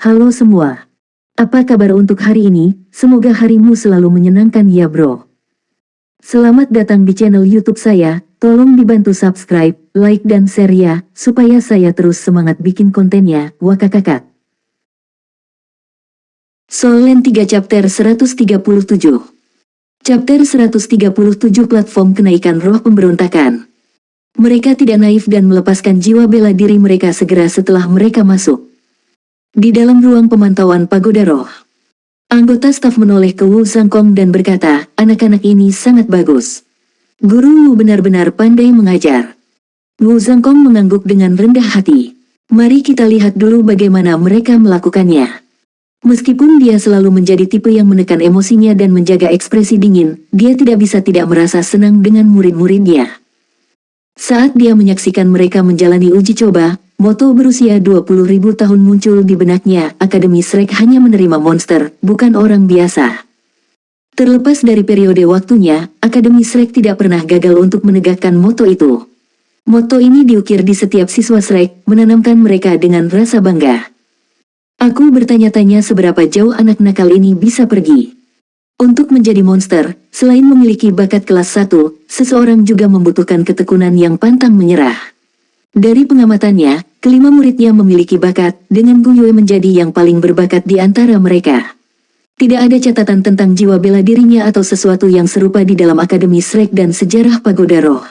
Halo semua. Apa kabar untuk hari ini? Semoga harimu selalu menyenangkan ya bro. Selamat datang di channel YouTube saya. Tolong dibantu subscribe, like dan share ya, supaya saya terus semangat bikin kontennya. Wakakakak. Solen 3 Chapter 137. Chapter 137 Platform Kenaikan Roh Pemberontakan. Mereka tidak naif dan melepaskan jiwa bela diri mereka segera setelah mereka masuk. Di dalam ruang pemantauan Pagoda Roh, anggota staf menoleh ke Wu Zhangkong dan berkata, anak-anak ini sangat bagus. Guru Wu benar-benar pandai mengajar. Wu Zhangkong mengangguk dengan rendah hati. Mari kita lihat dulu bagaimana mereka melakukannya. Meskipun dia selalu menjadi tipe yang menekan emosinya dan menjaga ekspresi dingin, dia tidak bisa tidak merasa senang dengan murid-muridnya. Saat dia menyaksikan mereka menjalani uji coba, moto berusia 20.000 tahun muncul di benaknya, Akademi Shrek hanya menerima monster, bukan orang biasa. Terlepas dari periode waktunya, Akademi Shrek tidak pernah gagal untuk menegakkan moto itu. Moto ini diukir di setiap siswa Shrek, menanamkan mereka dengan rasa bangga. Aku bertanya-tanya seberapa jauh anak nakal ini bisa pergi. Untuk menjadi monster, selain memiliki bakat kelas 1, seseorang juga membutuhkan ketekunan yang pantang menyerah. Dari pengamatannya, kelima muridnya memiliki bakat, dengan Gu Yue menjadi yang paling berbakat di antara mereka. Tidak ada catatan tentang jiwa bela dirinya atau sesuatu yang serupa di dalam Akademi Shrek dan sejarah Pagoda Roh.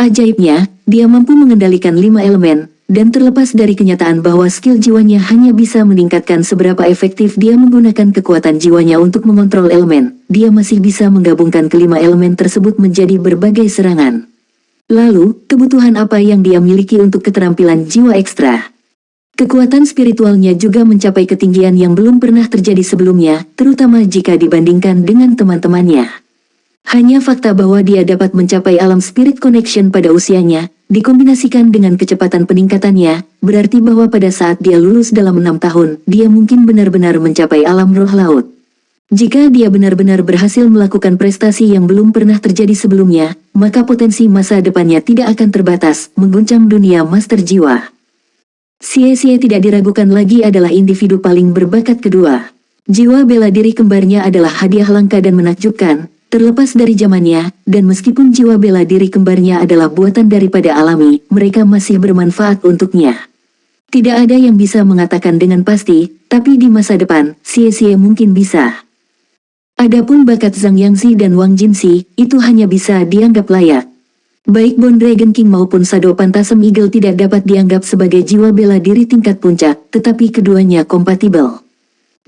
Ajaibnya, dia mampu mengendalikan 5 elemen, dan terlepas dari kenyataan bahwa skill jiwanya hanya bisa meningkatkan seberapa efektif dia menggunakan kekuatan jiwanya untuk mengontrol elemen, dia masih bisa menggabungkan kelima elemen tersebut menjadi berbagai serangan. Lalu, kebutuhan apa yang dia miliki untuk keterampilan jiwa ekstra? Kekuatan spiritualnya juga mencapai ketinggian yang belum pernah terjadi sebelumnya, terutama jika dibandingkan dengan teman-temannya. Hanya fakta bahwa dia dapat mencapai alam spirit connection pada usianya, dikombinasikan dengan kecepatan peningkatannya, berarti bahwa pada saat dia lulus dalam 6 tahun, dia mungkin benar-benar mencapai alam roh laut. Jika dia benar-benar berhasil melakukan prestasi yang belum pernah terjadi sebelumnya, maka potensi masa depannya tidak akan terbatas, mengguncang dunia master jiwa. Xie tidak diragukan lagi adalah individu paling berbakat kedua. Jiwa bela diri kembarnya adalah hadiah langka dan menakjubkan, terlepas dari zamannya, dan meskipun jiwa bela diri kembarnya adalah buatan daripada alami, mereka masih bermanfaat untuknya. Tidak ada yang bisa mengatakan dengan pasti, tapi di masa depan, Xie mungkin bisa. Adapun bakat Zhang Yangzi dan Wang Jinxi, itu hanya bisa dianggap layak. Baik Bone Dragon King maupun Shadow Phantasm Eagle tidak dapat dianggap sebagai jiwa bela diri tingkat puncak, tetapi keduanya kompatibel.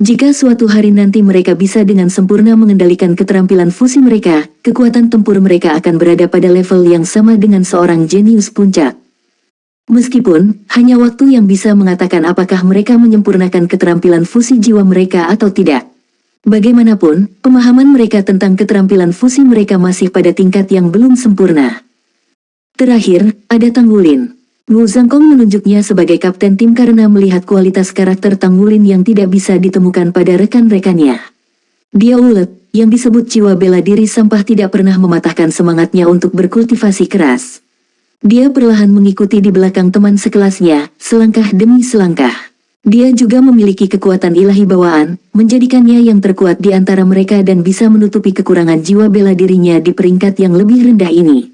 Jika suatu hari nanti mereka bisa dengan sempurna mengendalikan keterampilan fusi mereka, kekuatan tempur mereka akan berada pada level yang sama dengan seorang jenius puncak. Meskipun, hanya waktu yang bisa mengatakan apakah mereka menyempurnakan keterampilan fusi jiwa mereka atau tidak. Bagaimanapun, pemahaman mereka tentang keterampilan fusi mereka masih pada tingkat yang belum sempurna. Terakhir, ada Tang Wulin. Wu Zhangkong menunjuknya sebagai kapten tim karena melihat kualitas karakter Tang Wulin yang tidak bisa ditemukan pada rekan-rekannya. Dia ulet, yang disebut jiwa bela diri sampah tidak pernah mematahkan semangatnya untuk berkultivasi keras. Dia perlahan mengikuti di belakang teman sekelasnya, selangkah demi selangkah. Dia juga memiliki kekuatan ilahi bawaan, menjadikannya yang terkuat di antara mereka dan bisa menutupi kekurangan jiwa bela dirinya di peringkat yang lebih rendah ini.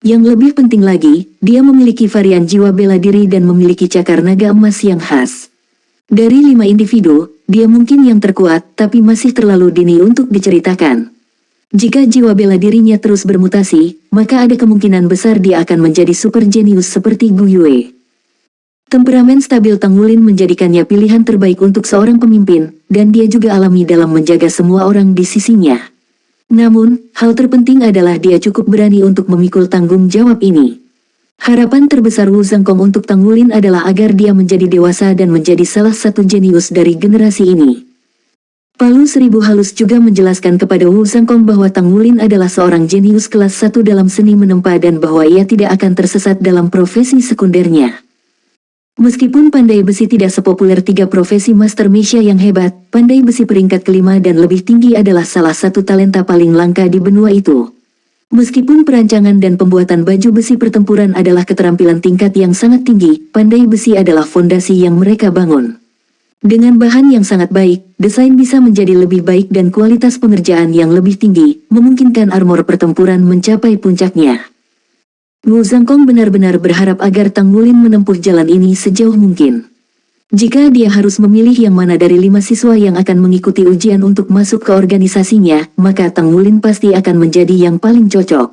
Yang lebih penting lagi, dia memiliki varian jiwa bela diri dan memiliki cakar naga emas yang khas. Dari 5 individu, dia mungkin yang terkuat, tapi masih terlalu dini untuk diceritakan. Jika jiwa bela dirinya terus bermutasi, maka ada kemungkinan besar dia akan menjadi super jenius seperti Gu Yue. Temperamen stabil Tang Wulin menjadikannya pilihan terbaik untuk seorang pemimpin, dan dia juga alami dalam menjaga semua orang di sisinya. Namun, hal terpenting adalah dia cukup berani untuk memikul tanggung jawab ini. Harapan terbesar Wu Zhangkong untuk Tang Wulin adalah agar dia menjadi dewasa dan menjadi salah satu jenius dari generasi ini. Palu Seribu Halus juga menjelaskan kepada Wu Zhangkong bahwa Tang Wulin adalah seorang jenius kelas 1 dalam seni menempa dan bahwa ia tidak akan tersesat dalam profesi sekundernya. Meskipun pandai besi tidak sepopuler 3 profesi Master Meisha yang hebat, pandai besi peringkat kelima dan lebih tinggi adalah salah satu talenta paling langka di benua itu. Meskipun perancangan dan pembuatan baju besi pertempuran adalah keterampilan tingkat yang sangat tinggi, pandai besi adalah fondasi yang mereka bangun. Dengan bahan yang sangat baik, desain bisa menjadi lebih baik dan kualitas pengerjaan yang lebih tinggi, memungkinkan armor pertempuran mencapai puncaknya. Wu Zhangkong benar-benar berharap agar Tang Wulin menempuh jalan ini sejauh mungkin. Jika dia harus memilih yang mana dari 5 siswa yang akan mengikuti ujian untuk masuk ke organisasinya, maka Tang Wulin pasti akan menjadi yang paling cocok.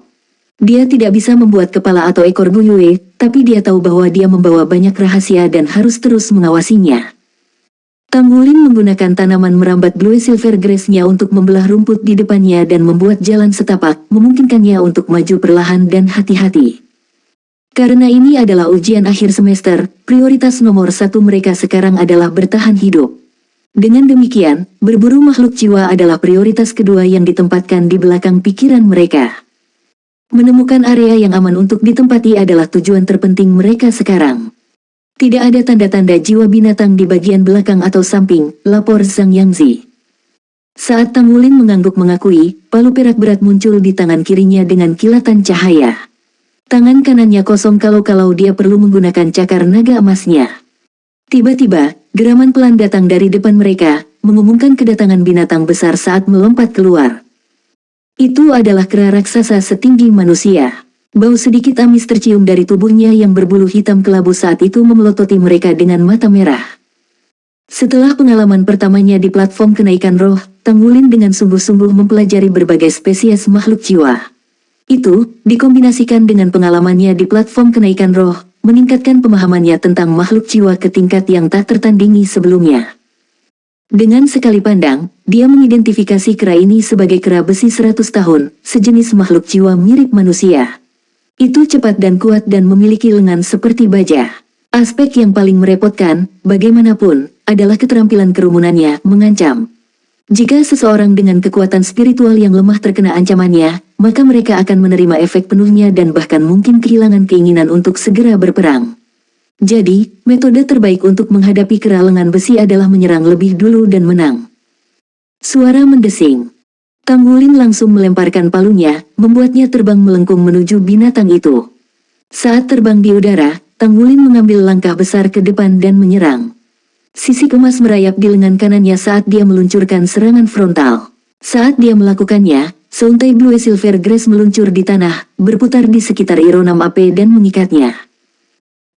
Dia tidak bisa membuat kepala atau ekor Bu Yue, tapi dia tahu bahwa dia membawa banyak rahasia dan harus terus mengawasinya. Tang Wulin menggunakan tanaman merambat Blue Silver Grass-nya untuk membelah rumput di depannya dan membuat jalan setapak, memungkinkannya untuk maju perlahan dan hati-hati. Karena ini adalah ujian akhir semester, prioritas nomor 1 mereka sekarang adalah bertahan hidup. Dengan demikian, berburu makhluk jiwa adalah prioritas kedua yang ditempatkan di belakang pikiran mereka. Menemukan area yang aman untuk ditempati adalah tujuan terpenting mereka sekarang. Tidak ada tanda-tanda jiwa binatang di bagian belakang atau samping, lapor Zhang Yangzi. Saat Tang Wulin mengangguk mengakui, palu perak berat muncul di tangan kirinya dengan kilatan cahaya. Tangan kanannya kosong kalau dia perlu menggunakan cakar naga emasnya. Tiba-tiba, geraman pelan datang dari depan mereka, mengumumkan kedatangan binatang besar saat melompat keluar. Itu adalah kera raksasa setinggi manusia. Bau sedikit amis tercium dari tubuhnya yang berbulu hitam kelabu saat itu memelototi mereka dengan mata merah. Setelah pengalaman pertamanya di platform kenaikan roh, Tang Wulin dengan sungguh-sungguh mempelajari berbagai spesies makhluk jiwa. Itu, dikombinasikan dengan pengalamannya di platform kenaikan roh, meningkatkan pemahamannya tentang makhluk jiwa ke tingkat yang tak tertandingi sebelumnya. Dengan sekali pandang, dia mengidentifikasi kera ini sebagai kera besi 100 tahun, sejenis makhluk jiwa mirip manusia. Itu cepat dan kuat dan memiliki lengan seperti baja. Aspek yang paling merepotkan, bagaimanapun, adalah keterampilan kerumunannya mengancam. Jika seseorang dengan kekuatan spiritual yang lemah terkena ancamannya, maka mereka akan menerima efek penuhnya dan bahkan mungkin kehilangan keinginan untuk segera berperang. Jadi, metode terbaik untuk menghadapi kera lengan besi adalah menyerang lebih dulu dan menang. Suara mendesing. Tang Wulin langsung melemparkan palunya, membuatnya terbang melengkung menuju binatang itu. Saat terbang di udara, Tang Wulin mengambil langkah besar ke depan dan menyerang. Sisik emas merayap di lengan kanannya saat dia meluncurkan serangan frontal. Saat dia melakukannya, seuntai Blue Silver Grass meluncur di tanah, berputar di sekitar Ironam Ape dan mengikatnya.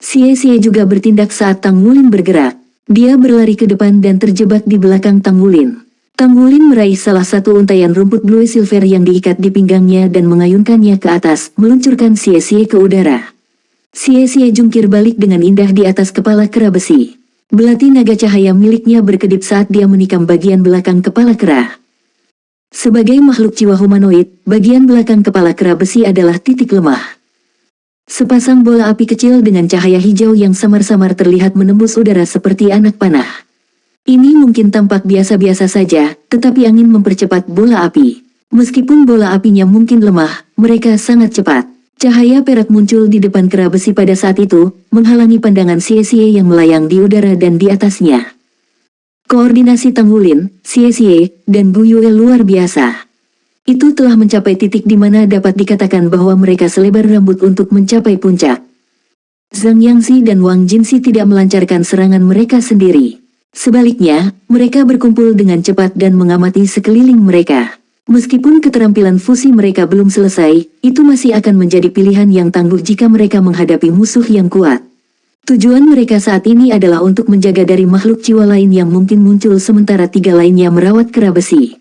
Xie juga bertindak saat Tang Wulin bergerak. Dia berlari ke depan dan terjebak di belakang Tang Wulin. Tang Wulin meraih salah satu untaian rumput Blue Silver yang diikat di pinggangnya dan mengayunkannya ke atas, meluncurkan Xie ke udara. Xie jungkir balik dengan indah di atas kepala kera besi. Belati naga cahaya miliknya berkedip saat dia menikam bagian belakang kepala kera. Sebagai makhluk jiwa humanoid, bagian belakang kepala kera besi adalah titik lemah. Sepasang bola api kecil dengan cahaya hijau yang samar-samar terlihat menembus udara seperti anak panah. Ini mungkin tampak biasa-biasa saja, tetapi angin mempercepat bola api. Meskipun bola apinya mungkin lemah, mereka sangat cepat. Cahaya perak muncul di depan kera besi pada saat itu, menghalangi pandangan Xie yang melayang di udara dan di atasnya. Koordinasi Tang Wulin, Xie, dan Bu Yue luar biasa. Itu telah mencapai titik di mana dapat dikatakan bahwa mereka selebar rambut untuk mencapai puncak. Zhang Yangzi dan Wang Jinsi tidak melancarkan serangan mereka sendiri. Sebaliknya, mereka berkumpul dengan cepat dan mengamati sekeliling mereka. Meskipun keterampilan fusi mereka belum selesai, itu masih akan menjadi pilihan yang tangguh jika mereka menghadapi musuh yang kuat. Tujuan mereka saat ini adalah untuk menjaga dari makhluk jiwa lain yang mungkin muncul sementara 3 lainnya merawat kera besi.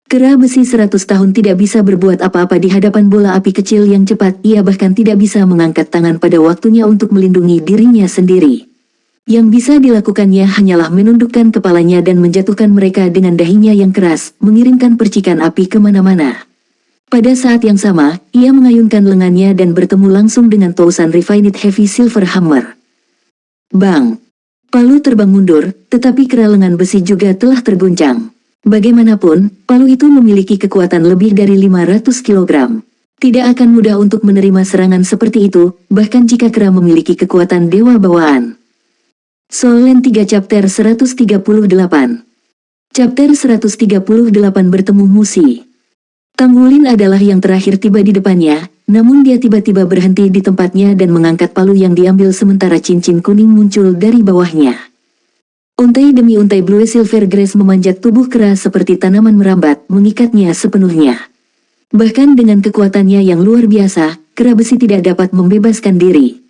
Kera besi 100 tahun tidak bisa berbuat apa-apa di hadapan bola api kecil yang cepat, ia bahkan tidak bisa mengangkat tangan pada waktunya untuk melindungi dirinya sendiri. Yang bisa dilakukannya hanyalah menundukkan kepalanya dan menjatuhkan mereka dengan dahinya yang keras, mengirimkan percikan api kemana-mana. Pada saat yang sama, ia mengayunkan lengannya dan bertemu langsung dengan Tousan Refined Heavy Silver Hammer. Bang! Palu terbang mundur, tetapi kera lengan besi juga telah terguncang. Bagaimanapun, palu itu memiliki kekuatan lebih dari 500 kg. Tidak akan mudah untuk menerima serangan seperti itu, bahkan jika kera memiliki kekuatan dewa bawaan. Soul Land 3 Chapter 138. Chapter 138 bertemu Musi. Tang Wulin adalah yang terakhir tiba di depannya, namun dia tiba-tiba berhenti di tempatnya dan mengangkat palu yang diambil sementara cincin kuning muncul dari bawahnya. Untai demi untai Blue Silver Grace memanjat tubuh kera seperti tanaman merambat, mengikatnya sepenuhnya. Bahkan dengan kekuatannya yang luar biasa, kera besi tidak dapat membebaskan diri.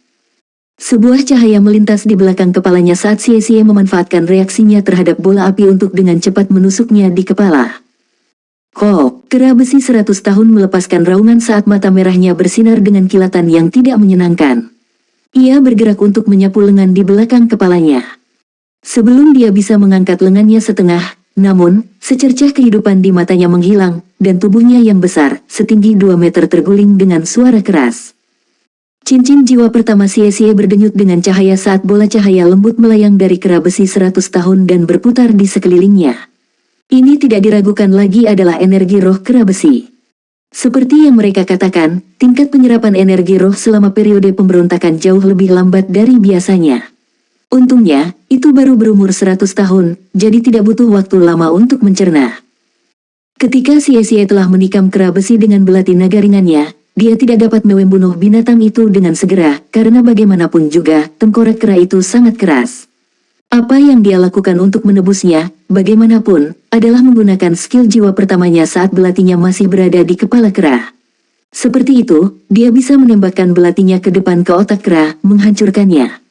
Sebuah cahaya melintas di belakang kepalanya saat Xie memanfaatkan reaksinya terhadap bola api untuk dengan cepat menusuknya di kepala. Kera besi 100 tahun melepaskan raungan saat mata merahnya bersinar dengan kilatan yang tidak menyenangkan. Ia bergerak untuk menyapu lengan di belakang kepalanya. Sebelum dia bisa mengangkat lengannya setengah, namun, secercah kehidupan di matanya menghilang, dan tubuhnya yang besar, setinggi 2 meter terguling dengan suara keras. Cincin jiwa pertama Xie berdenyut dengan cahaya saat bola cahaya lembut melayang dari kera besi 100 tahun dan berputar di sekelilingnya. Ini tidak diragukan lagi adalah energi roh kera besi. Seperti yang mereka katakan, tingkat penyerapan energi roh selama periode pemberontakan jauh lebih lambat dari biasanya. Untungnya, itu baru berumur 100 tahun, jadi tidak butuh waktu lama untuk mencerna. Ketika Xie telah menikam kera besi dengan belati naga ringannya, dia tidak dapat membunuh binatang itu dengan segera, karena bagaimanapun juga, tengkorak kera itu sangat keras. Apa yang dia lakukan untuk menebusnya, bagaimanapun, adalah menggunakan skill jiwa pertamanya saat belatinya masih berada di kepala kera. Seperti itu, dia bisa menembakkan belatinya ke depan ke otak kera, menghancurkannya.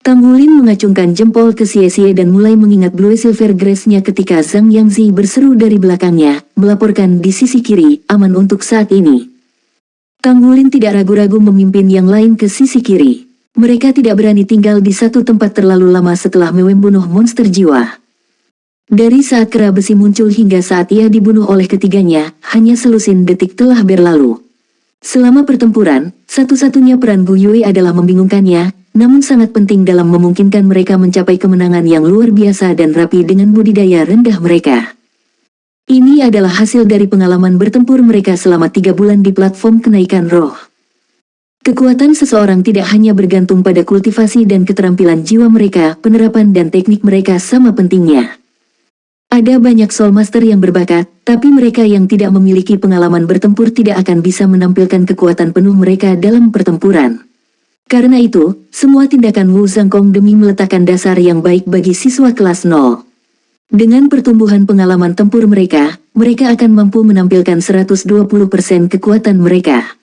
Tang Wulin mengacungkan jempol ke Xie dan mulai mengingat Blue Silver Grace-nya ketika Zhang Yangzi berseru dari belakangnya, melaporkan di sisi kiri, aman untuk saat ini. Tang Wulin tidak ragu-ragu memimpin yang lain ke sisi kiri. Mereka tidak berani tinggal di satu tempat terlalu lama setelah membunuh monster jiwa. Dari saat kera besi muncul hingga saat ia dibunuh oleh ketiganya, hanya selusin detik telah berlalu. Selama pertempuran, satu-satunya peran Bu Yue adalah membingungkannya, namun sangat penting dalam memungkinkan mereka mencapai kemenangan yang luar biasa dan rapi dengan budidaya rendah mereka. Ini adalah hasil dari pengalaman bertempur mereka selama 3 bulan di platform kenaikan roh. Kekuatan seseorang tidak hanya bergantung pada kultivasi dan keterampilan jiwa mereka, penerapan dan teknik mereka sama pentingnya. Ada banyak Soul Master yang berbakat, tapi mereka yang tidak memiliki pengalaman bertempur tidak akan bisa menampilkan kekuatan penuh mereka dalam pertempuran. Karena itu, semua tindakan Wu Zhangkong demi meletakkan dasar yang baik bagi siswa kelas 0. Dengan pertumbuhan pengalaman tempur mereka akan mampu menampilkan 120% kekuatan mereka.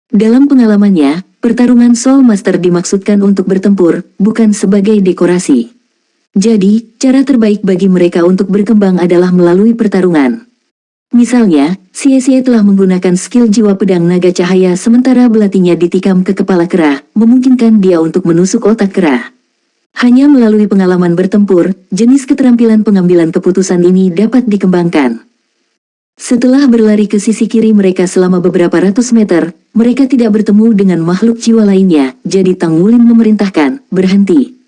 Dalam pengalamannya, pertarungan Soul Master dimaksudkan untuk bertempur, bukan sebagai dekorasi. Jadi, cara terbaik bagi mereka untuk berkembang adalah melalui pertarungan. Misalnya, Xie telah menggunakan skill jiwa pedang naga cahaya sementara belatinya ditikam ke kepala kera, memungkinkan dia untuk menusuk otak kera. Hanya melalui pengalaman bertempur, jenis keterampilan pengambilan keputusan ini dapat dikembangkan. Setelah berlari ke sisi kiri mereka selama beberapa ratus meter, mereka tidak bertemu dengan makhluk jiwa lainnya, jadi Tang Wulin memerintahkan, berhenti.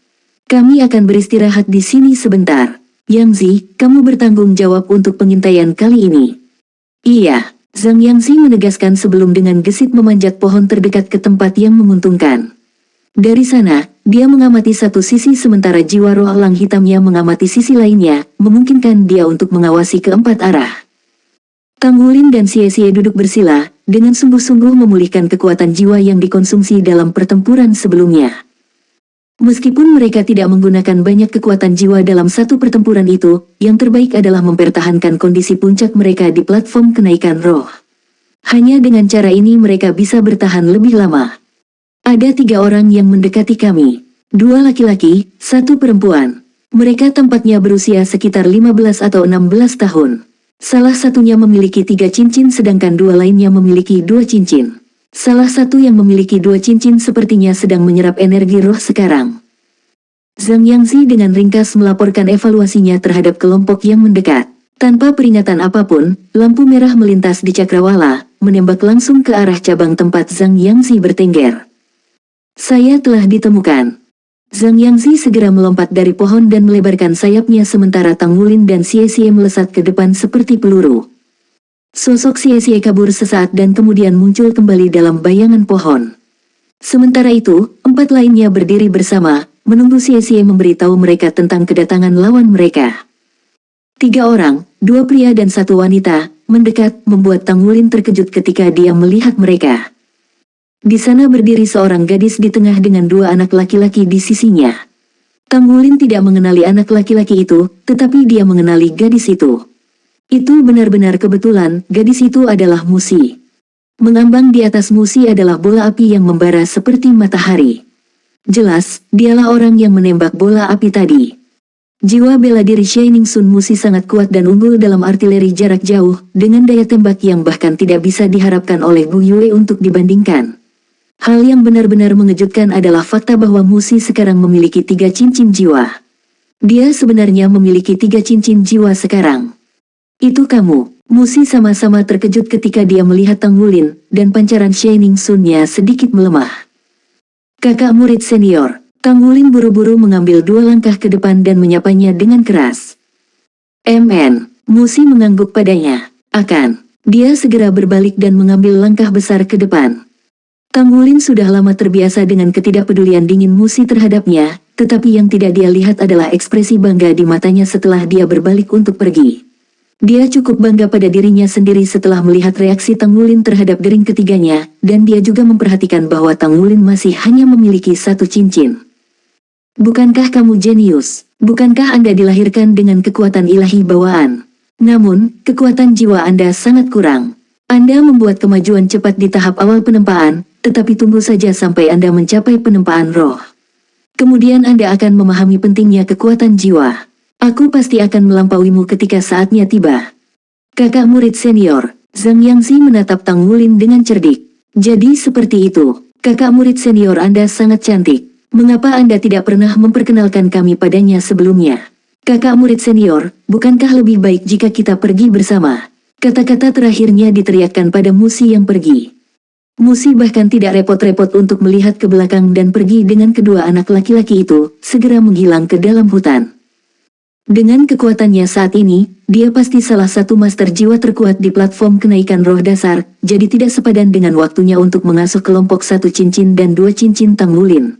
Kami akan beristirahat di sini sebentar. Yangzi, kamu bertanggung jawab untuk pengintaian kali ini. Iya, Zhang Yangzi menegaskan sebelum dengan gesit memanjat pohon terdekat ke tempat yang menguntungkan. Dari sana, dia mengamati satu sisi sementara jiwa roh elang hitamnya mengamati sisi lainnya, memungkinkan dia untuk mengawasi keempat arah. Tang Wulin dan Xie duduk bersila, dengan sungguh-sungguh memulihkan kekuatan jiwa yang dikonsumsi dalam pertempuran sebelumnya. Meskipun mereka tidak menggunakan banyak kekuatan jiwa dalam satu pertempuran itu, yang terbaik adalah mempertahankan kondisi puncak mereka di platform kenaikan roh. Hanya dengan cara ini mereka bisa bertahan lebih lama. Ada 3 orang yang mendekati kami. 2 laki-laki, 1 perempuan. Mereka tampaknya berusia sekitar 15 atau 16 tahun. Salah satunya memiliki 3 cincin sedangkan 2 lainnya memiliki 2 cincin. Salah satu yang memiliki 2 cincin sepertinya sedang menyerap energi roh sekarang. Zhang Yangzi dengan ringkas melaporkan evaluasinya terhadap kelompok yang mendekat. Tanpa peringatan apapun, lampu merah melintas di cakrawala, menembak langsung ke arah cabang tempat Zhang Yangzi bertengger. Saya telah ditemukan. Zhang Yangzi segera melompat dari pohon dan melebarkan sayapnya sementara Tang Wulin dan Xie melesat ke depan seperti peluru. Sosok Xie kabur sesaat dan kemudian muncul kembali dalam bayangan pohon. Sementara itu, 4 lainnya berdiri bersama, menunggu Xie memberitahu mereka tentang kedatangan lawan mereka. 3 orang, 2 pria dan 1 wanita, mendekat, membuat Tang Wulin terkejut ketika dia melihat mereka. Di sana berdiri seorang gadis di tengah dengan 2 anak laki-laki di sisinya. Tang Wulin tidak mengenali anak laki-laki itu, tetapi dia mengenali gadis itu. Itu benar-benar kebetulan, gadis itu adalah Musi. Mengambang di atas Musi adalah bola api yang membara seperti matahari. Jelas, dialah orang yang menembak bola api tadi. Jiwa bela diri Shining Sun Musi sangat kuat dan unggul dalam artileri jarak jauh, dengan daya tembak yang bahkan tidak bisa diharapkan oleh Gu Yue untuk dibandingkan. Hal yang benar-benar mengejutkan adalah fakta bahwa Musi sekarang memiliki 3 cincin jiwa. Dia sebenarnya memiliki 3 cincin jiwa sekarang. Itu kamu. Musi sama-sama terkejut ketika dia melihat Tang Wulin, dan pancaran Shining Sun-nya sedikit melemah. Kakak murid senior. Tang Wulin buru-buru mengambil 2 langkah ke depan dan menyapanya dengan keras. MN. Musi mengangguk padanya. Dia segera berbalik dan mengambil langkah besar ke depan. Tang Wulin sudah lama terbiasa dengan ketidakpedulian dingin Musi terhadapnya, tetapi yang tidak dia lihat adalah ekspresi bangga di matanya setelah dia berbalik untuk pergi. Dia cukup bangga pada dirinya sendiri setelah melihat reaksi Tang Wulin terhadap dering ketiganya, dan dia juga memperhatikan bahwa Tang Wulin masih hanya memiliki 1 cincin. Bukankah kamu jenius? Bukankah Anda dilahirkan dengan kekuatan ilahi bawaan? Namun, kekuatan jiwa Anda sangat kurang. Anda membuat kemajuan cepat di tahap awal penempaan, tetapi tunggu saja sampai Anda mencapai penempaan roh. Kemudian Anda akan memahami pentingnya kekuatan jiwa. Aku pasti akan melampauimu ketika saatnya tiba. Kakak murid senior, Zhang Yangzi menatap Tang Wulin dengan cerdik. Jadi seperti itu, kakak murid senior Anda sangat cantik. Mengapa Anda tidak pernah memperkenalkan kami padanya sebelumnya? Kakak murid senior, bukankah lebih baik jika kita pergi bersama? Kata-kata terakhirnya diteriakkan pada Musi yang pergi. Musi bahkan tidak repot-repot untuk melihat ke belakang dan pergi dengan kedua anak laki-laki itu, segera menghilang ke dalam hutan. Dengan kekuatannya saat ini, dia pasti salah satu master jiwa terkuat di platform kenaikan roh dasar, jadi tidak sepadan dengan waktunya untuk mengasuh kelompok 1 cincin dan 2 cincin Tang Wulin.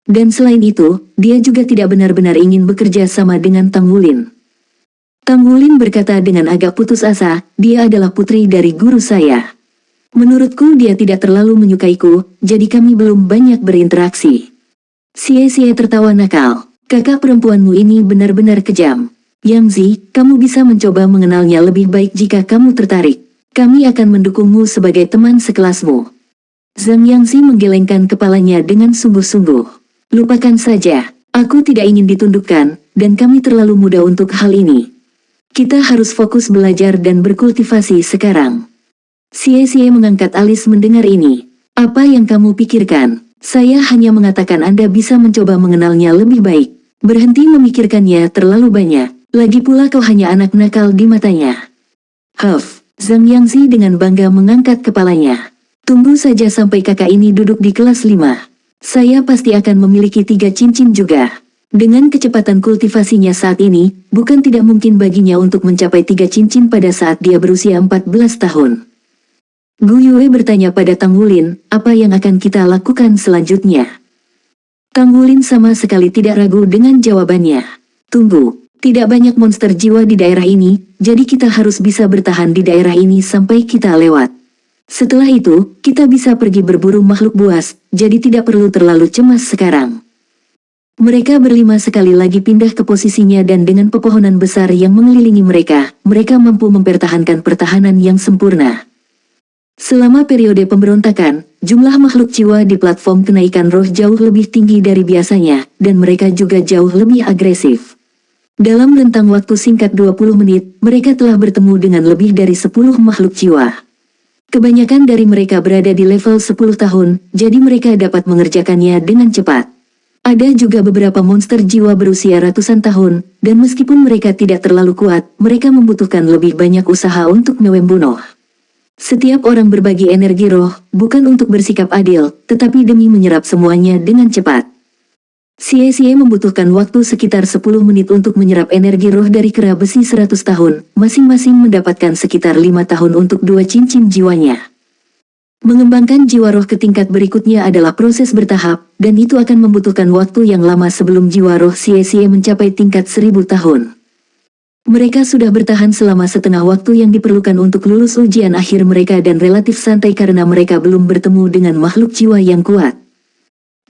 Dan selain itu, dia juga tidak benar-benar ingin bekerja sama dengan Tang Wulin. Tang Wulin berkata dengan agak putus asa, dia adalah putri dari guru saya. Menurutku dia tidak terlalu menyukaiku, jadi kami belum banyak berinteraksi. Xie tertawa nakal. Kakak perempuanmu ini benar-benar kejam. Yangzi, kamu bisa mencoba mengenalnya lebih baik jika kamu tertarik. Kami akan mendukungmu sebagai teman sekelasmu. Zhang Yangzi menggelengkan kepalanya dengan sungguh-sungguh. Lupakan saja, aku tidak ingin ditundukkan, dan kami terlalu muda untuk hal ini. Kita harus fokus belajar dan berkultivasi sekarang. Xie mengangkat alis mendengar ini. Apa yang kamu pikirkan? Saya hanya mengatakan Anda bisa mencoba mengenalnya lebih baik. Berhenti memikirkannya terlalu banyak. Lagi pula kau hanya anak nakal di matanya. Zhang Yangzi dengan bangga mengangkat kepalanya. Tunggu saja sampai kakak ini duduk di kelas 5. Saya pasti akan memiliki 3 cincin juga. Dengan kecepatan kultivasinya saat ini, bukan tidak mungkin baginya untuk mencapai 3 cincin pada saat dia berusia 14 tahun. Gu Yue bertanya pada Tang Wulin, apa yang akan kita lakukan selanjutnya? Tang Wulin sama sekali tidak ragu dengan jawabannya. Tunggu, tidak banyak monster jiwa di daerah ini, jadi kita harus bisa bertahan di daerah ini sampai kita lewat. Setelah itu, kita bisa pergi berburu makhluk buas, jadi tidak perlu terlalu cemas sekarang. Mereka berlima sekali lagi pindah ke posisinya dan dengan pepohonan besar yang mengelilingi mereka, mereka mampu mempertahankan pertahanan yang sempurna. Selama periode pemberontakan, jumlah makhluk jiwa di platform kenaikan roh jauh lebih tinggi dari biasanya, dan mereka juga jauh lebih agresif. Dalam rentang waktu singkat 20 menit, mereka telah bertemu dengan lebih dari 10 makhluk jiwa. Kebanyakan dari mereka berada di level 10 tahun, jadi mereka dapat mengerjakannya dengan cepat. Ada juga beberapa monster jiwa berusia ratusan tahun, dan meskipun mereka tidak terlalu kuat, mereka membutuhkan lebih banyak usaha untuk membunuh. Setiap orang berbagi energi roh, bukan untuk bersikap adil, tetapi demi menyerap semuanya dengan cepat. Xie membutuhkan waktu sekitar 10 menit untuk menyerap energi roh dari kera besi 100 tahun, masing-masing mendapatkan sekitar 5 tahun untuk 2 cincin jiwanya. Mengembangkan jiwa roh ke tingkat berikutnya adalah proses bertahap, dan itu akan membutuhkan waktu yang lama sebelum jiwa roh Xie mencapai tingkat 1000 tahun. Mereka sudah bertahan selama setengah waktu yang diperlukan untuk lulus ujian akhir mereka dan relatif santai karena mereka belum bertemu dengan makhluk jiwa yang kuat.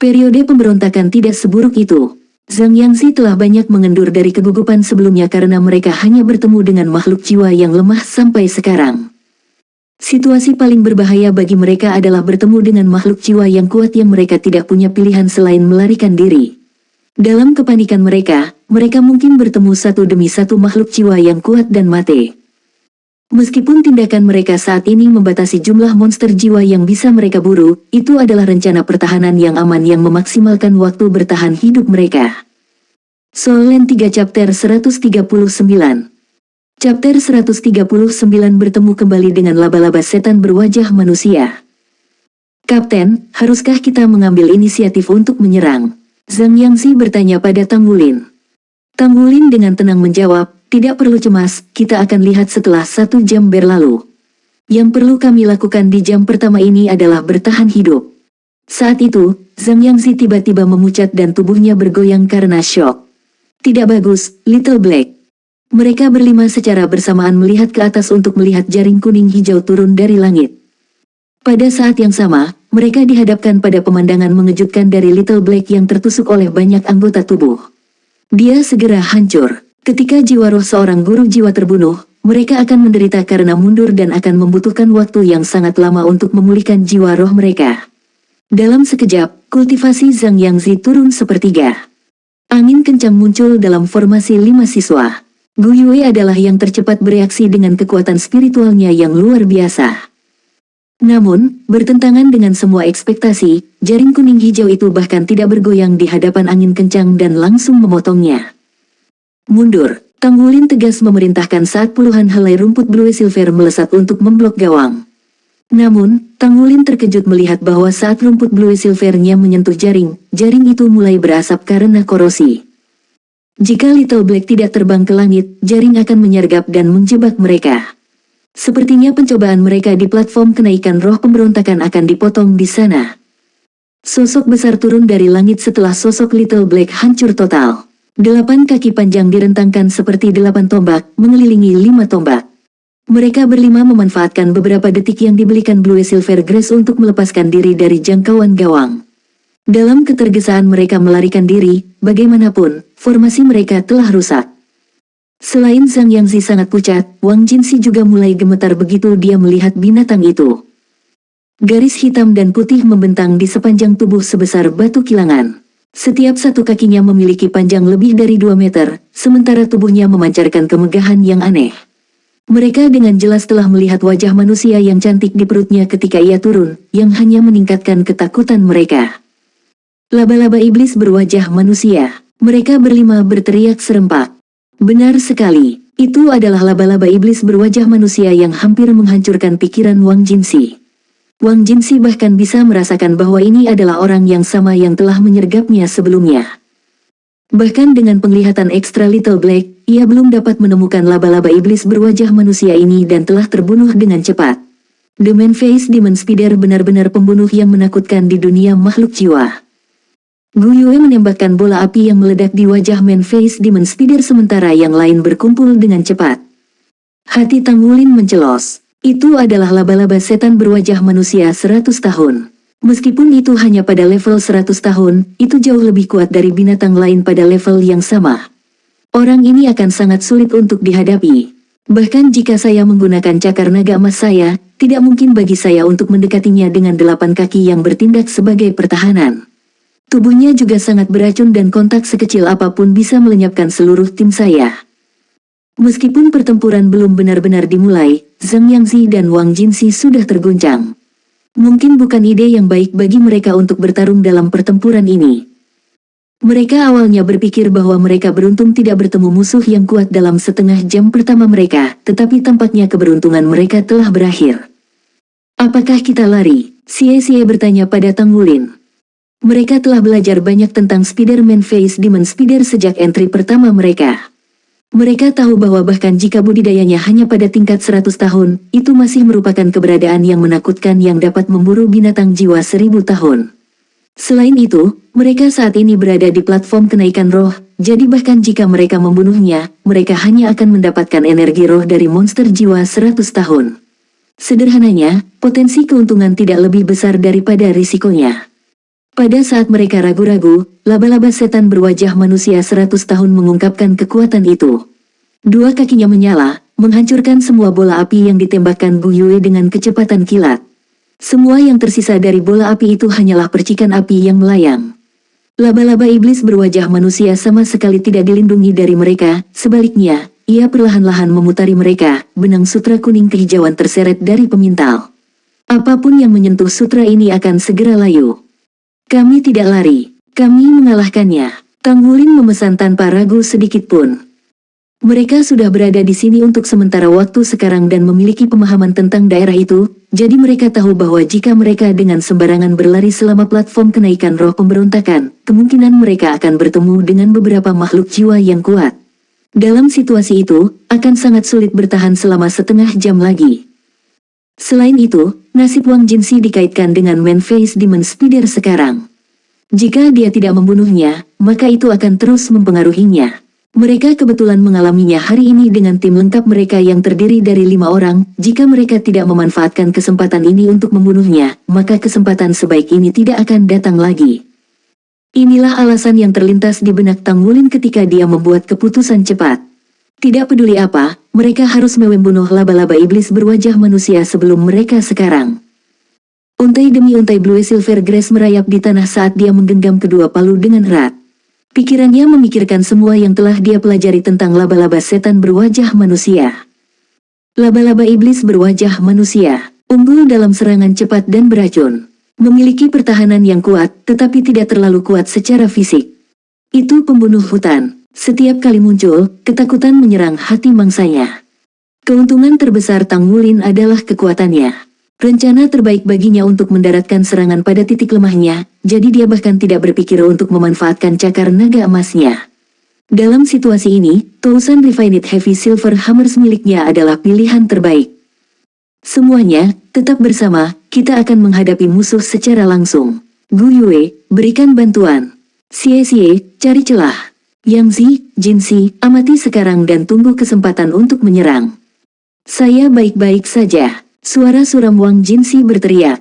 Periode pemberontakan tidak seburuk itu. Zhang Yangzi telah banyak mengendur dari kegugupan sebelumnya karena mereka hanya bertemu dengan makhluk jiwa yang lemah sampai sekarang. Situasi paling berbahaya bagi mereka adalah bertemu dengan makhluk jiwa yang kuat yang mereka tidak punya pilihan selain melarikan diri. Dalam kepanikan mereka mungkin bertemu satu demi satu makhluk jiwa yang kuat dan mati. Meskipun tindakan mereka saat ini membatasi jumlah monster jiwa yang bisa mereka buru, itu adalah rencana pertahanan yang aman yang memaksimalkan waktu bertahan hidup mereka. Soul Land 3 Chapter 139. Chapter 139 bertemu kembali dengan laba-laba setan berwajah manusia. Kapten, haruskah kita mengambil inisiatif untuk menyerang? Zhang Yangzi bertanya pada Tang Wulin. Tang Wulin dengan tenang menjawab, tidak perlu cemas, kita akan lihat setelah 1 jam berlalu. Yang perlu kami lakukan di jam pertama ini adalah bertahan hidup. Saat itu, Zhang Yangzi tiba-tiba memucat dan tubuhnya bergoyang karena syok. Tidak bagus, Little Black. Mereka berlima secara bersamaan melihat ke atas untuk melihat jaring kuning hijau turun dari langit. Pada saat yang sama, mereka dihadapkan pada pemandangan mengejutkan dari Little Black yang tertusuk oleh banyak anggota tubuh. Dia segera hancur. Ketika jiwa roh seorang guru jiwa terbunuh, mereka akan menderita karena mundur dan akan membutuhkan waktu yang sangat lama untuk memulihkan jiwa roh mereka. Dalam sekejap, kultivasi Zhang Yangzi turun sepertiga. Angin kencang muncul dalam formasi 5 siswa. Gu Yue adalah yang tercepat bereaksi dengan kekuatan spiritualnya yang luar biasa. Namun, bertentangan dengan semua ekspektasi, jaring kuning hijau itu bahkan tidak bergoyang di hadapan angin kencang dan langsung memotongnya. Mundur, Tang Wulin tegas memerintahkan saat puluhan helai rumput blue silver melesat untuk memblok gawang. Namun, Tang Wulin terkejut melihat bahwa saat rumput blue silvernya menyentuh jaring itu mulai berasap karena korosi. Jika Little Black tidak terbang ke langit, jaring akan menyergap dan menjebak mereka. Sepertinya pencobaan mereka di platform kenaikan roh pemberontakan akan dipotong di sana. Sosok besar turun dari langit setelah sosok Little Black hancur total. 8 kaki panjang direntangkan seperti 8 tombak, mengelilingi 5 tombak. Mereka berlima memanfaatkan beberapa detik yang dibelikan Blue Silver Grace untuk melepaskan diri dari jangkauan gawang. Dalam ketergesaan mereka melarikan diri, bagaimanapun, formasi mereka telah rusak. Selain Zhang Yangzi sangat pucat, Wang Jinsi juga mulai gemetar begitu dia melihat binatang itu. Garis hitam dan putih membentang di sepanjang tubuh sebesar batu kilangan. Setiap satu kakinya memiliki panjang lebih dari 2 meter, sementara tubuhnya memancarkan kemegahan yang aneh. Mereka dengan jelas telah melihat wajah manusia yang cantik di perutnya ketika ia turun, yang hanya meningkatkan ketakutan mereka. Laba-laba iblis berwajah manusia. Mereka berlima berteriak serempak. Benar sekali, itu adalah laba-laba iblis berwajah manusia yang hampir menghancurkan pikiran Wang Jinsi. Wang Jinsi bahkan bisa merasakan bahwa ini adalah orang yang sama yang telah menyergapnya sebelumnya. Bahkan dengan penglihatan ekstra Little Black, ia belum dapat menemukan laba-laba iblis berwajah manusia ini dan telah terbunuh dengan cepat. The Man-Face Demon Spider benar-benar pembunuh yang menakutkan di dunia makhluk jiwa. Gu Yue menembakkan bola api yang meledak di wajah Man-Face Demon Spider sementara yang lain berkumpul dengan cepat. Hati Tang Wulin mencelos. Itu adalah laba-laba setan berwajah manusia 100 tahun. Meskipun itu hanya pada level 100 tahun, itu jauh lebih kuat dari binatang lain pada level yang sama. Orang ini akan sangat sulit untuk dihadapi. Bahkan jika saya menggunakan cakar naga emas saya, tidak mungkin bagi saya untuk mendekatinya dengan 8 kaki yang bertindak sebagai pertahanan. Tubuhnya juga sangat beracun dan kontak sekecil apapun bisa melenyapkan seluruh tim saya. Meskipun pertempuran belum benar-benar dimulai, Zhang Yangzi dan Wang Jinsi sudah terguncang. Mungkin bukan ide yang baik bagi mereka untuk bertarung dalam pertempuran ini. Mereka awalnya berpikir bahwa mereka beruntung tidak bertemu musuh yang kuat dalam setengah jam pertama mereka, tetapi tampaknya keberuntungan mereka telah berakhir. Apakah kita lari? Xie bertanya pada Tang Wulin. Mereka telah belajar banyak tentang Spider-Man Face Demon Spider sejak entry pertama mereka. Mereka tahu bahwa bahkan jika budidayanya hanya pada tingkat 100 tahun, itu masih merupakan keberadaan yang menakutkan yang dapat memburu binatang jiwa 1000 tahun. Selain itu, mereka saat ini berada di platform kenaikan roh, jadi bahkan jika mereka membunuhnya, mereka hanya akan mendapatkan energi roh dari monster jiwa 100 tahun. Sederhananya, potensi keuntungan tidak lebih besar daripada risikonya. Pada saat mereka ragu-ragu, laba-laba setan berwajah manusia 100 tahun mengungkapkan kekuatan itu. Dua kakinya menyala, menghancurkan semua bola api yang ditembakkan Bu Yue dengan kecepatan kilat. Semua yang tersisa dari bola api itu hanyalah percikan api yang melayang. Laba-laba iblis berwajah manusia sama sekali tidak dilindungi dari mereka, sebaliknya, ia perlahan-lahan memutari mereka, benang sutra kuning kehijauan terseret dari pemintal. Apapun yang menyentuh sutra ini akan segera layu. Kami tidak lari, kami mengalahkannya. Tang Wulin memesan tanpa ragu sedikit pun. Mereka sudah berada di sini untuk sementara waktu sekarang dan memiliki pemahaman tentang daerah itu, jadi mereka tahu bahwa jika mereka dengan sembarangan berlari selama platform kenaikan roh pemberontakan, kemungkinan mereka akan bertemu dengan beberapa makhluk jiwa yang kuat. Dalam situasi itu, akan sangat sulit bertahan selama setengah jam lagi. Selain itu, nasib Wang Jinsi dikaitkan dengan Man-Face Demon Spider sekarang. Jika dia tidak membunuhnya, maka itu akan terus mempengaruhinya. Mereka kebetulan mengalaminya hari ini dengan tim lengkap mereka yang terdiri dari 5 orang. Jika mereka tidak memanfaatkan kesempatan ini untuk membunuhnya, maka kesempatan sebaik ini tidak akan datang lagi. Inilah alasan yang terlintas di benak Tang Wulin ketika dia membuat keputusan cepat. Tidak peduli apa, mereka harus membunuh laba-laba iblis berwajah manusia sebelum mereka sekarang. Untai demi untai Blue Silver Grass merayap di tanah saat dia menggenggam kedua palu dengan erat. Pikirannya memikirkan semua yang telah dia pelajari tentang laba-laba setan berwajah manusia. Laba-laba iblis berwajah manusia, unggul dalam serangan cepat dan beracun. Memiliki pertahanan yang kuat, tetapi tidak terlalu kuat secara fisik. Itu pembunuh hutan. Setiap kali muncul, ketakutan menyerang hati mangsanya. Keuntungan terbesar Tang Wulin adalah kekuatannya. Rencana terbaik baginya untuk mendaratkan serangan pada titik lemahnya, jadi dia bahkan tidak berpikir untuk memanfaatkan cakar naga emasnya. Dalam situasi ini, Thousand Refined Heavy Silver Hammers miliknya adalah pilihan terbaik. Semuanya, tetap bersama, kita akan menghadapi musuh secara langsung. Gu Yue, berikan bantuan. Xie, cari celah. Yang Zi, Jinsi, amati sekarang dan tunggu kesempatan untuk menyerang. Saya baik-baik saja. Suara suram Wang Jinsi berteriak.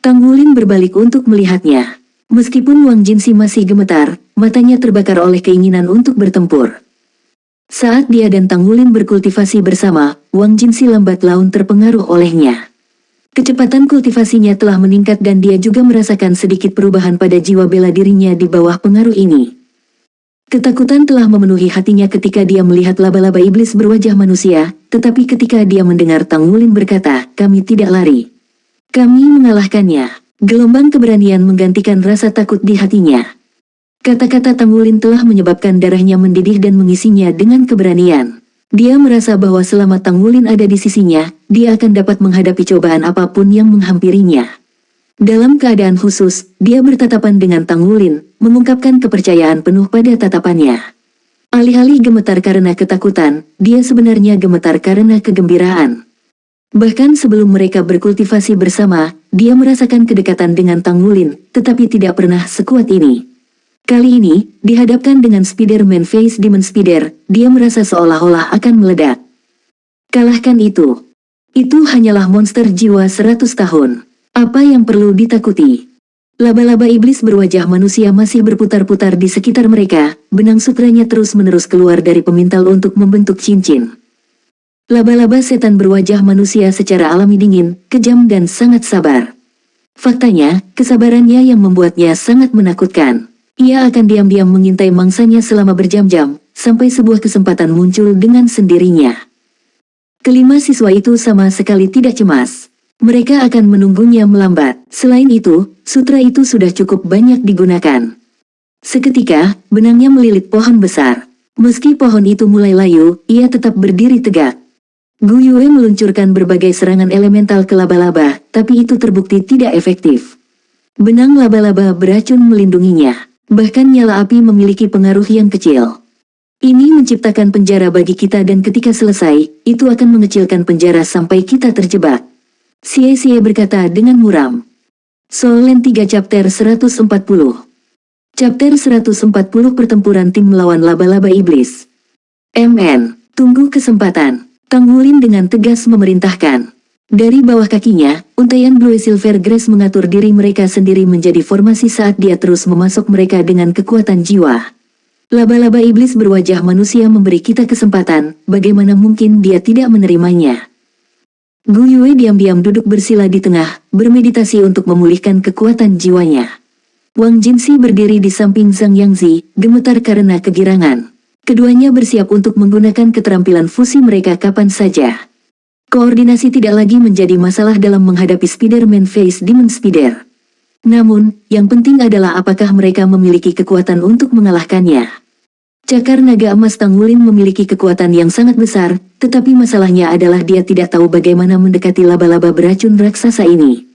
Tang Wulin berbalik untuk melihatnya. Meskipun Wang Jinsi masih gemetar, matanya terbakar oleh keinginan untuk bertempur. Saat dia dan Tang Wulin berkultivasi bersama, Wang Jinsi lambat laun terpengaruh olehnya. Kecepatan kultivasinya telah meningkat dan dia juga merasakan sedikit perubahan pada jiwa bela dirinya di bawah pengaruh ini. Ketakutan telah memenuhi hatinya ketika dia melihat laba-laba iblis berwajah manusia, tetapi ketika dia mendengar Tang Wulin berkata, kami tidak lari. Kami mengalahkannya. Gelombang keberanian menggantikan rasa takut di hatinya. Kata-kata Tang Wulin telah menyebabkan darahnya mendidih dan mengisinya dengan keberanian. Dia merasa bahwa selama Tang Wulin ada di sisinya, dia akan dapat menghadapi cobaan apapun yang menghampirinya. Dalam keadaan khusus, dia bertatapan dengan Tang Wulin, mengungkapkan kepercayaan penuh pada tatapannya. Alih-alih gemetar karena ketakutan, dia sebenarnya gemetar karena kegembiraan. Bahkan sebelum mereka berkultivasi bersama, dia merasakan kedekatan dengan Tang Wulin, tetapi tidak pernah sekuat ini. Kali ini, dihadapkan dengan Spider-Man Face Demon Spider, dia merasa seolah-olah akan meledak. Kalahkan itu. Itu hanyalah monster jiwa 100 tahun. Apa yang perlu ditakuti? Laba-laba iblis berwajah manusia masih berputar-putar di sekitar mereka, benang sutranya terus-menerus keluar dari pemintal untuk membentuk cincin. Laba-laba setan berwajah manusia secara alami dingin, kejam dan sangat sabar. Faktanya, kesabarannya yang membuatnya sangat menakutkan. Ia akan diam-diam mengintai mangsanya selama berjam-jam, sampai sebuah kesempatan muncul dengan sendirinya. Kelima siswa itu sama sekali tidak cemas. Mereka akan menunggunya melambat. Selain itu, sutra itu sudah cukup banyak digunakan. Seketika, benangnya melilit pohon besar. Meski pohon itu mulai layu, ia tetap berdiri tegak. Gu Yue meluncurkan berbagai serangan elemental ke laba-laba, tapi itu terbukti tidak efektif. Benang laba-laba beracun melindunginya. Bahkan nyala api memiliki pengaruh yang kecil. Ini menciptakan penjara bagi kita dan ketika selesai, itu akan mengecilkan penjara sampai kita terjebak. Xie berkata dengan muram. Soul Land 3 Chapter 140. Chapter 140 Pertempuran Tim Melawan Laba-Laba Iblis. MN, tunggu kesempatan. Tang Wulin dengan tegas memerintahkan. Dari bawah kakinya, untaian Blue Silver Grace mengatur diri mereka sendiri menjadi formasi saat dia terus memasok mereka dengan kekuatan jiwa. Laba-laba iblis berwajah manusia memberi kita kesempatan, bagaimana mungkin dia tidak menerimanya? Gu Yue diam-diam duduk bersila di tengah, bermeditasi untuk memulihkan kekuatan jiwanya. Wang Jinxi berdiri di samping Zhang Yangzi, gemetar karena kegirangan. Keduanya bersiap untuk menggunakan keterampilan fusi mereka kapan saja. Koordinasi tidak lagi menjadi masalah dalam menghadapi Spider-Man Face Demon Spider. Namun, yang penting adalah apakah mereka memiliki kekuatan untuk mengalahkannya. Cakar naga emas Tang Wulin memiliki kekuatan yang sangat besar, tetapi masalahnya adalah dia tidak tahu bagaimana mendekati laba-laba beracun raksasa ini.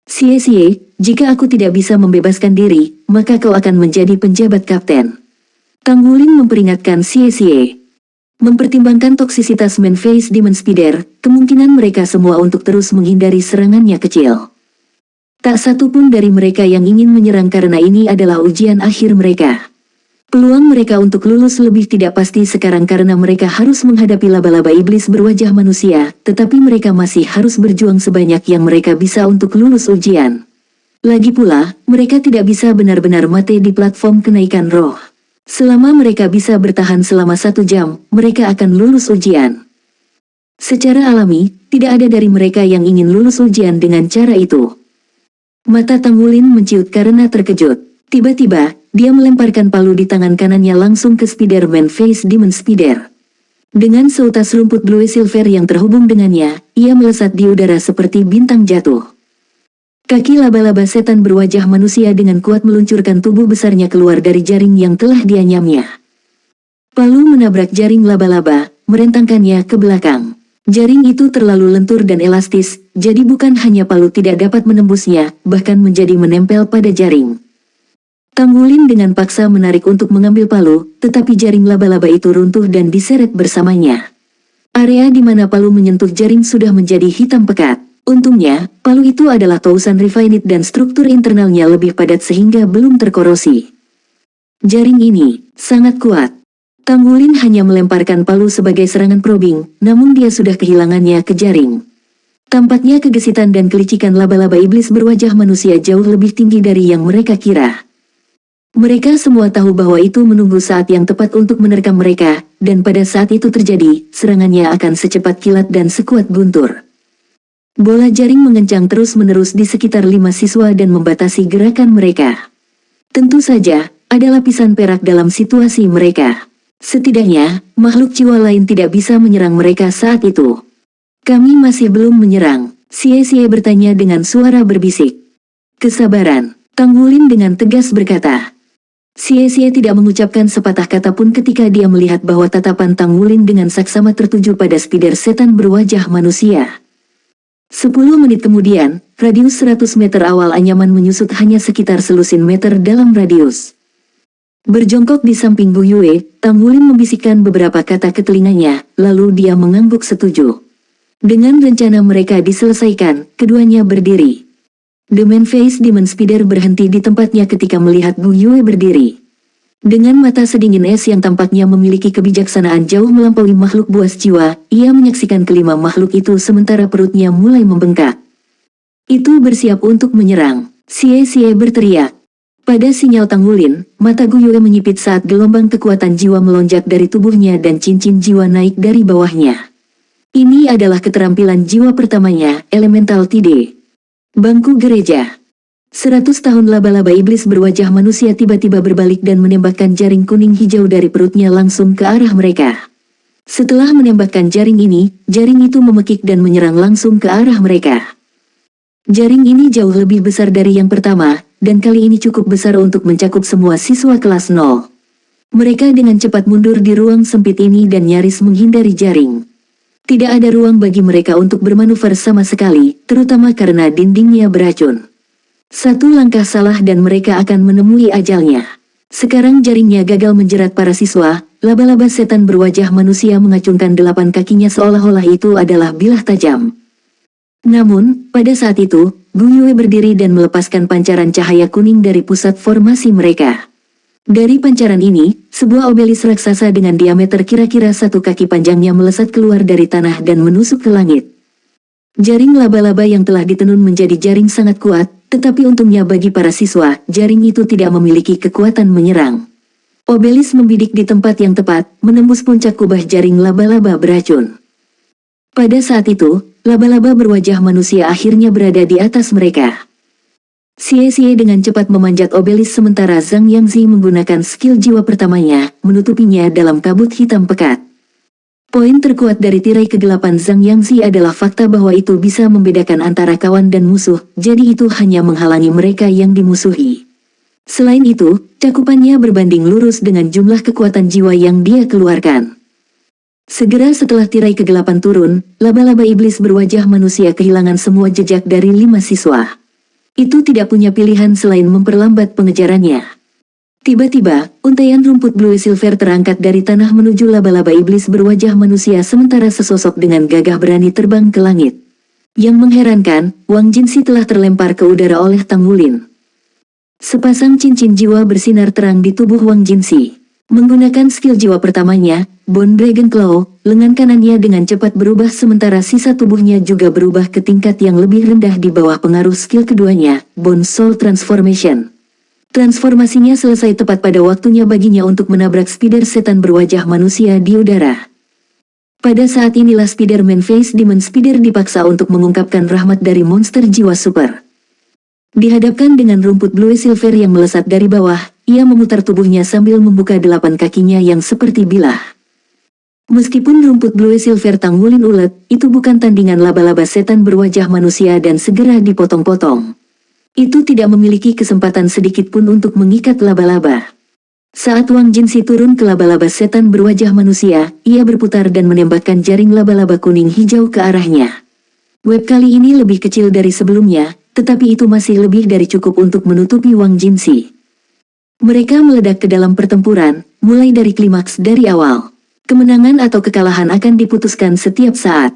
Xie, jika aku tidak bisa membebaskan diri, maka kau akan menjadi penjabat kapten. Tang Wulin memperingatkan Xie. Mempertimbangkan toksisitas Man-Face Demon Spider, kemungkinan mereka semua untuk terus menghindari serangannya kecil. Tak satu pun dari mereka yang ingin menyerang karena ini adalah ujian akhir mereka. Peluang mereka untuk lulus lebih tidak pasti sekarang karena mereka harus menghadapi laba-laba iblis berwajah manusia, tetapi mereka masih harus berjuang sebanyak yang mereka bisa untuk lulus ujian. Lagi pula, mereka tidak bisa benar-benar mati di platform kenaikan roh. Selama mereka bisa bertahan selama 1 jam, mereka akan lulus ujian. Secara alami, tidak ada dari mereka yang ingin lulus ujian dengan cara itu. Mata Tang Wulin menciut karena terkejut. Tiba-tiba, dia melemparkan palu di tangan kanannya langsung ke Spider-Man Face Demon Spider. Dengan seutas rumput Blue Silver yang terhubung dengannya, ia melesat di udara seperti bintang jatuh. Kaki laba-laba setan berwajah manusia dengan kuat meluncurkan tubuh besarnya keluar dari jaring yang telah dianyamnya. Palu menabrak jaring laba-laba, merentangkannya ke belakang. Jaring itu terlalu lentur dan elastis, jadi bukan hanya palu tidak dapat menembusnya, bahkan menjadi menempel pada jaring. Tang Wulin dengan paksa menarik untuk mengambil palu, tetapi jaring laba-laba itu runtuh dan diseret bersamanya. Area di mana palu menyentuh jaring sudah menjadi hitam pekat. Untungnya, palu itu adalah Tousan Refined dan struktur internalnya lebih padat sehingga belum terkorosi. Jaring ini sangat kuat. Tang Wulin hanya melemparkan palu sebagai serangan probing, namun dia sudah kehilangannya ke jaring. Tampaknya kegesitan dan kelicikan laba-laba iblis berwajah manusia jauh lebih tinggi dari yang mereka kira. Mereka semua tahu bahwa itu menunggu saat yang tepat untuk menerkam mereka, dan pada saat itu terjadi, serangannya akan secepat kilat dan sekuat guntur. Bola jaring mengencang terus-menerus di sekitar 5 siswa dan membatasi gerakan mereka. Tentu saja, ada lapisan perak dalam situasi mereka. Setidaknya, makhluk jiwa lain tidak bisa menyerang mereka saat itu. Kami masih belum menyerang, Xie bertanya dengan suara berbisik. Kesabaran, Tang Wulin dengan tegas berkata. Xie tidak mengucapkan sepatah kata pun ketika dia melihat bahwa tatapan Tang Wulin dengan saksama tertuju pada spider setan berwajah manusia. 10 menit kemudian, radius 100 meter awal anyaman menyusut hanya sekitar selusin meter dalam radius. Berjongkok di samping Gu Yue, Tang Wulin membisikkan beberapa kata ke telinganya, lalu dia mengangguk setuju. Dengan rencana mereka diselesaikan, keduanya berdiri. The Man-Face Demon Spider berhenti di tempatnya ketika melihat Gu Yue berdiri. Dengan mata sedingin es yang tampaknya memiliki kebijaksanaan jauh melampaui makhluk buas jiwa, ia menyaksikan kelima makhluk itu sementara perutnya mulai membengkak. Itu bersiap untuk menyerang, Xie berteriak. Pada sinyal Tang Wulin, mata Gu Yue menyipit saat gelombang kekuatan jiwa melonjak dari tubuhnya dan cincin jiwa naik dari bawahnya. Ini adalah keterampilan jiwa pertamanya, Elemental Tide. Bangku gereja. 100 tahun laba-laba iblis berwajah manusia tiba-tiba berbalik dan menembakkan jaring kuning hijau dari perutnya langsung ke arah mereka. Setelah menembakkan jaring ini, jaring itu memekik dan menyerang langsung ke arah mereka. Jaring ini jauh lebih besar dari yang pertama, dan kali ini cukup besar untuk mencakup semua siswa kelas 0. Mereka dengan cepat mundur di ruang sempit ini dan nyaris menghindari jaring. Tidak ada ruang bagi mereka untuk bermanuver sama sekali, terutama karena dindingnya beracun. Satu langkah salah dan mereka akan menemui ajalnya. Sekarang jaringnya gagal menjerat para siswa, laba-laba setan berwajah manusia mengacungkan 8 kakinya seolah-olah itu adalah bilah tajam. Namun, pada saat itu, Gu Yue berdiri dan melepaskan pancaran cahaya kuning dari pusat formasi mereka. Dari pancaran ini, sebuah obelis raksasa dengan diameter kira-kira 1 kaki panjangnya melesat keluar dari tanah dan menusuk ke langit. Jaring laba-laba yang telah ditenun menjadi jaring sangat kuat, tetapi untungnya bagi para siswa, jaring itu tidak memiliki kekuatan menyerang. Obelis membidik di tempat yang tepat, menembus puncak kubah jaring laba-laba beracun. Pada saat itu, laba-laba berwajah manusia akhirnya berada di atas mereka. Xie dengan cepat memanjat obelis sementara Zhang Yangzi menggunakan skill jiwa pertamanya, menutupinya dalam kabut hitam pekat. Poin terkuat dari tirai kegelapan Zhang Yangzi adalah fakta bahwa itu bisa membedakan antara kawan dan musuh, jadi itu hanya menghalangi mereka yang dimusuhi. Selain itu, cakupannya berbanding lurus dengan jumlah kekuatan jiwa yang dia keluarkan. Segera setelah tirai kegelapan turun, laba-laba iblis berwajah manusia kehilangan semua jejak dari 5 siswa. Itu tidak punya pilihan selain memperlambat pengejarannya. Tiba-tiba, untaian rumput blue silver terangkat dari tanah menuju laba-laba iblis berwajah manusia sementara sesosok dengan gagah berani terbang ke langit. Yang mengherankan, Wang Jinsi telah terlempar ke udara oleh Tang Wulin. Sepasang cincin jiwa bersinar terang di tubuh Wang Jinsi. Menggunakan skill jiwa pertamanya, Bone Dragon Claw, lengan kanannya dengan cepat berubah sementara sisa tubuhnya juga berubah ke tingkat yang lebih rendah di bawah pengaruh skill keduanya, Bone Soul Transformation. Transformasinya selesai tepat pada waktunya baginya untuk menabrak spider setan berwajah manusia di udara. Pada saat inilah Spider-Man Face Demon Spider dipaksa untuk mengungkapkan rahmat dari monster jiwa super. Dihadapkan dengan rumput blue silver yang melesat dari bawah, ia memutar tubuhnya sambil membuka 8 kakinya yang seperti bilah. Meskipun rumput blue silver Tang Wulin ulet, itu bukan tandingan laba-laba setan berwajah manusia dan segera dipotong-potong. Itu tidak memiliki kesempatan sedikit pun untuk mengikat laba-laba. Saat Wang Jinsi turun ke laba-laba setan berwajah manusia, ia berputar dan menembakkan jaring laba-laba kuning hijau ke arahnya. Web kali ini lebih kecil dari sebelumnya, tetapi itu masih lebih dari cukup untuk menutupi Wang Jinsi. Mereka meledak ke dalam pertempuran, mulai dari klimaks dari awal. Kemenangan atau kekalahan akan diputuskan setiap saat.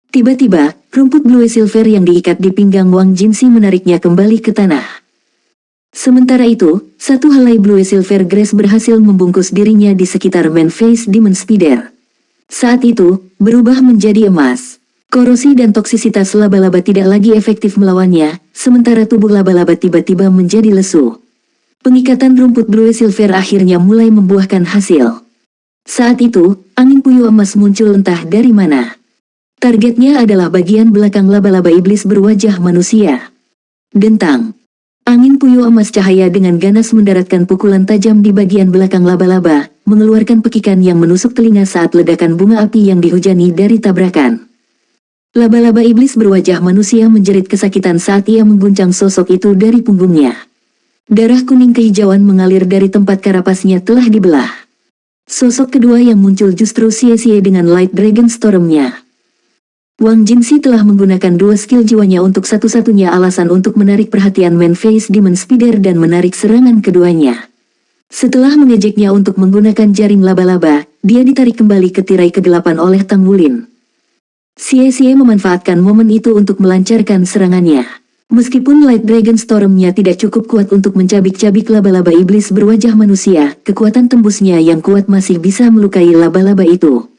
Tiba-tiba, rumput blue silver yang diikat di pinggang Wang Jinsi menariknya kembali ke tanah. Sementara itu, satu helai blue silver grace berhasil membungkus dirinya di sekitar Man Face Demon Spider. Saat itu, berubah menjadi emas. Korosi dan toksisitas laba-laba tidak lagi efektif melawannya, sementara tubuh laba-laba tiba-tiba menjadi lesu. Pengikatan rumput blue silver akhirnya mulai membuahkan hasil. Saat itu, angin puyuh emas muncul entah dari mana. Targetnya adalah bagian belakang laba-laba iblis berwajah manusia. Dentang. Angin puyuh emas cahaya dengan ganas mendaratkan pukulan tajam di bagian belakang laba-laba, mengeluarkan pekikan yang menusuk telinga saat ledakan bunga api yang dihujani dari tabrakan. Laba-laba iblis berwajah manusia menjerit kesakitan saat ia mengguncang sosok itu dari punggungnya. Darah kuning kehijauan mengalir dari tempat karapasnya telah dibelah. Sosok kedua yang muncul justru Xie dengan Light Dragon Storm-nya. Wang Jinsi telah menggunakan 2 skill jiwanya untuk satu-satunya alasan untuk menarik perhatian Man Face Demon Spider dan menarik serangan keduanya. Setelah mengejeknya untuk menggunakan jaring laba-laba, dia ditarik kembali ke tirai kegelapan oleh Tang Wulin. Xie memanfaatkan momen itu untuk melancarkan serangannya. Meskipun Light Dragon Storm-nya tidak cukup kuat untuk mencabik-cabik laba-laba iblis berwajah manusia, kekuatan tembusnya yang kuat masih bisa melukai laba-laba itu.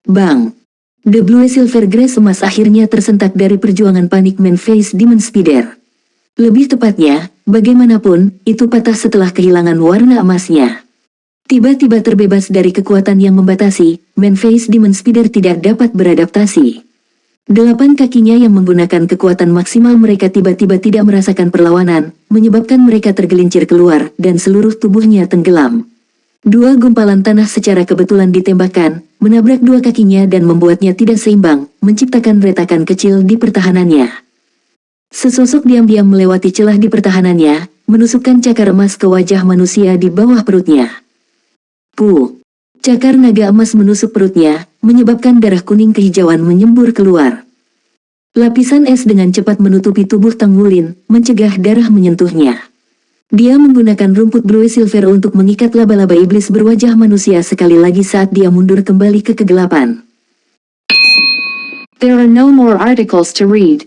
Bang! The Blue Silver Grace emas akhirnya tersentak dari perjuangan panik Man Face Demon Spider. Lebih tepatnya, bagaimanapun, itu patah setelah kehilangan warna emasnya. Tiba-tiba terbebas dari kekuatan yang membatasi, Man Face Demon Spider tidak dapat beradaptasi. 8 kakinya yang menggunakan kekuatan maksimal mereka tiba-tiba tidak merasakan perlawanan, menyebabkan mereka tergelincir keluar, dan seluruh tubuhnya tenggelam. 2 gumpalan tanah secara kebetulan ditembakkan, menabrak 2 kakinya dan membuatnya tidak seimbang, menciptakan retakan kecil di pertahanannya. Sesosok diam-diam melewati celah di pertahanannya, menusukkan cakar emas ke wajah manusia di bawah perutnya. Puh! Cakar naga emas menusuk perutnya, menyebabkan darah kuning kehijauan menyembur keluar. Lapisan es dengan cepat menutupi tubuh Tang Wulin, mencegah darah menyentuhnya. Dia menggunakan rumput blue silver untuk mengikat laba-laba iblis berwajah manusia sekali lagi saat dia mundur kembali ke kegelapan. There are no more articles to read.